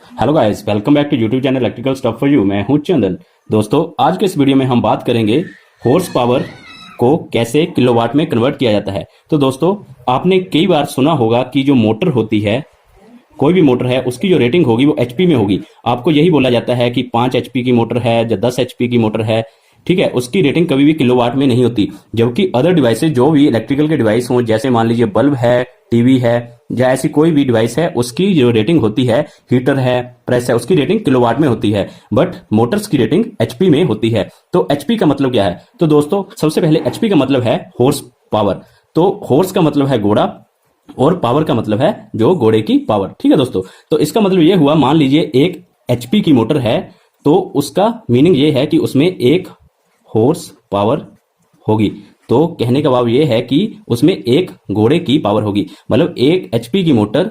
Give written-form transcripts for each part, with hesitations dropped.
Hello guys, welcome back to YouTube channel electrical stuff for you. मैं हूं चंदन। दोस्तों, आज के इस वीडियो में हम बात करेंगे हॉर्स पावर को कैसे किलोवाट में कन्वर्ट किया जाता है। तो दोस्तों, आपने कई बार सुना होगा कि जो मोटर होती है, कोई भी मोटर है, उसकी जो रेटिंग होगी वो एचपी में होगी। आपको यही बोला जाता है कि 5 एचपी की मोटर है या 10 एचपी की मोटर है, ठीक है, उसकी रेटिंग कभी भी किलोवाट में नहीं होती। जबकि अदर डिवाइसेज जो भी इलेक्ट्रिकल के डिवाइस हों, जैसे मान लीजिए बल्ब है, टीवी है या ऐसी कोई भी डिवाइस है, उसकी जो रेटिंग होती है, हीटर है, प्रेस है, उसकी रेटिंग किलोवाट में होती है। बट मोटर्स की रेटिंग एचपी में होती है। तो एचपी का मतलब क्या है? तो दोस्तों, सबसे पहले एचपी का मतलब है हॉर्स पावर। तो हॉर्स का मतलब है घोड़ा और पावर का मतलब है जो घोड़े की पावर। ठीक है दोस्तों, तो इसका मतलब ये हुआ, मान लीजिए एक एचपी की मोटर है, तो उसका मीनिंग ये है कि उसमें 1 हॉर्स पावर होगी। तो कहने का भाव ये है कि उसमें 1 घोड़े की पावर होगी। मतलब 1 एचपी की मोटर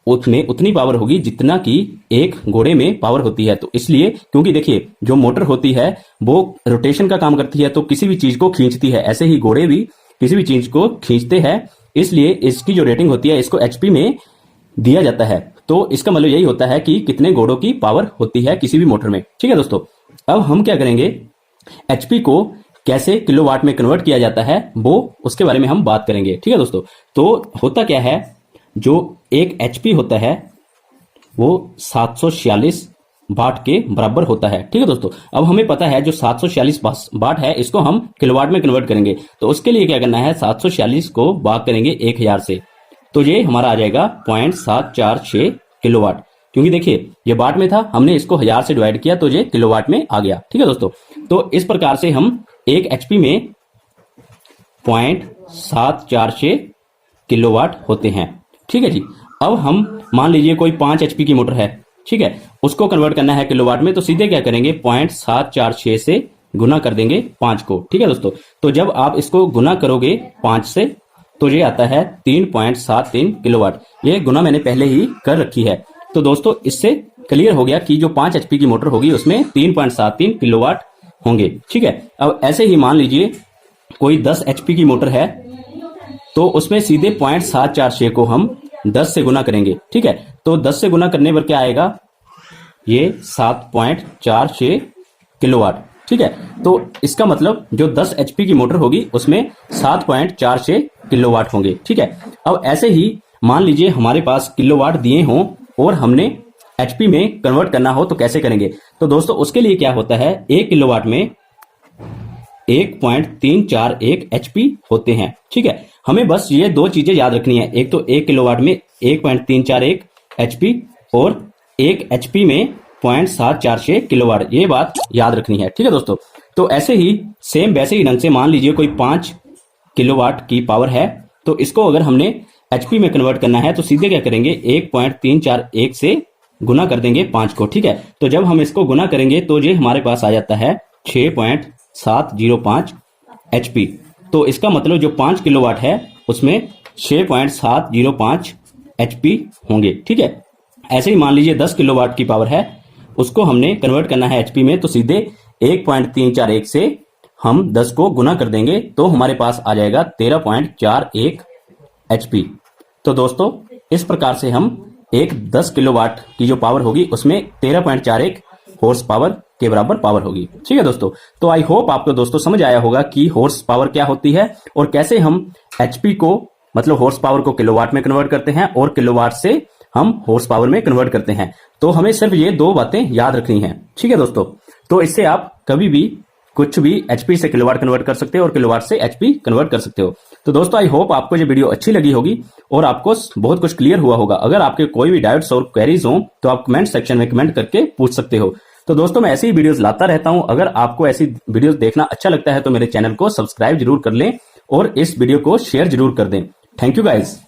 उसमें उतनी पावर होगी जितना कि 1 घोड़े में पावर होती है। तो इसलिए, क्योंकि देखिए, जो मोटर होती है वो रोटेशन का काम करती है, तो किसी भी चीज को खींचती है। ऐसे ही घोड़े भी किसी भी चीज को खींचते हैं, इसलिए इसकी जो रेटिंग होती है इसको एचपी में दिया जाता है। तो इसका मतलब यही होता है कि कितने घोड़ों की पावर होती है किसी भी मोटर में। ठीक है दोस्तों, अब हम क्या करेंगे, एचपी को कैसे किलोवाट में कन्वर्ट किया जाता है वो उसके बारे में हम बात करेंगे। ठीक है दोस्तों, तो होता क्या है, जो एक एचपी होता है वो 746 वाट के बराबर होता है। ठीक है दोस्तों, अब हमें पता है जो 746 वाट है, इसको हम किलोवाट में कन्वर्ट करेंगे। तो उसके लिए क्या करना है, 746 को भाग करेंगे 1000 से, तो ये हमारा आ जाएगा 0.746 किलोवाट। क्योंकि देखिए, ये वाट में था, हमने इसको 1000 से डिवाइड किया तो ये किलोवाट में आ गया। ठीक है दोस्तों, तो इस प्रकार से हम एक एचपी में 0.746 किलोवाट होते हैं। ठीक है जी। अब हम मान लीजिए कोई 5 एचपी की मोटर है, ठीक है, उसको कन्वर्ट करना है किलोवाट में, तो सीधे क्या करेंगे, 0.746 से गुना कर देंगे 5 को। ठीक है दोस्तों, तो जब आप इसको गुना करोगे 5 से, तो ये आता है 3.73 किलोवाट। ये गुना मैंने पहले ही कर रखी है। तो दोस्तों, इससे क्लियर हो गया कि जो 5 एचपी की मोटर होगी उसमें 3.73 किलोवाट होंगे। ठीक है, अब ऐसे ही मान लीजिए कोई 10 एचपी की मोटर है, तो उसमें सीधे 0.746 को हम 10 से गुना करेंगे। ठीक है, तो 10 से गुना करने पर क्या आएगा, ये 7.46 किलोवाट। ठीक है, तो इसका मतलब जो 10 एचपी की मोटर होगी उसमें 7.46 किलोवाट होंगे। ठीक है, अब ऐसे ही मान लीजिए हमारे पास किलोवाट दिए हों और हमने एचपी में कन्वर्ट करना हो, तो कैसे करेंगे? तो दोस्तों, उसके लिए क्या होता है, 1 किलोवाट में 1.341 एचपी होते हैं। ठीक है, हमें बस ये 2 चीजें याद रखनी है। एक तो 1 किलोवाट में 1.341 एचपी और 1 एचपी में 0.746 किलोवाट, ये बात याद रखनी है। ठीक है दोस्तों, तो ऐसे ही सेम वैसे ही ढंग से मान लीजिए कोई 5 किलोवाट की पावर है, तो इसको अगर हमने एचपी में कन्वर्ट करना है, तो सीधे क्या करेंगे, 1.341 से गुना कर देंगे 5 को। ठीक है, तो जब हम इसको गुना करेंगे तो ये हमारे पास आ जाता है 6.705 एचपी। तो इसका मतलब जो 5 किलोवाट है उसमें 6.705 एचपी होंगे। ठीक है, ऐसे ही मान लीजिए 10 किलोवाट की पावर है, उसको हमने कन्वर्ट करना है एचपी में, तो सीधे 1.341 से हम 10 को गुना कर देंगे, तो हमारे पास आ जाएगा 13.41 एचपी। तो दोस्तों, इस प्रकार से हम एक 10 किलोवाट की जो पावर होगी उसमें 13.41 हॉर्स पावर के बराबर पावर होगी। ठीक है दोस्तों, तो आई होप आपको दोस्तों समझ आया होगा कि हॉर्स पावर क्या होती है और कैसे हम एचपी को, मतलब हॉर्स पावर को, किलोवाट में कन्वर्ट करते हैं और किलोवाट से हम हॉर्स पावर में कन्वर्ट करते हैं। तो हमें सिर्फ ये 2 बातें याद रखनी है। ठीक है दोस्तों, तो इससे आप कभी भी कुछ भी एचपी से किलोवाट कन्वर्ट कर सकते हो और किलोवाट से एचपी कन्वर्ट कर सकते हो। तो दोस्तों, आई होप आपको ये वीडियो अच्छी लगी होगी और आपको बहुत कुछ क्लियर हुआ होगा। अगर आपके कोई भी डाउट्स और क्वेरीज हो तो आप कमेंट सेक्शन में कमेंट करके पूछ सकते हो। तो दोस्तों, मैं ऐसी ही वीडियोस लाता रहता हूं। अगर आपको ऐसी वीडियोस देखना अच्छा लगता है तो मेरे चैनल को सब्सक्राइब जरूर कर लें और इस वीडियो को शेयर जरूर कर दें। Thank you guys.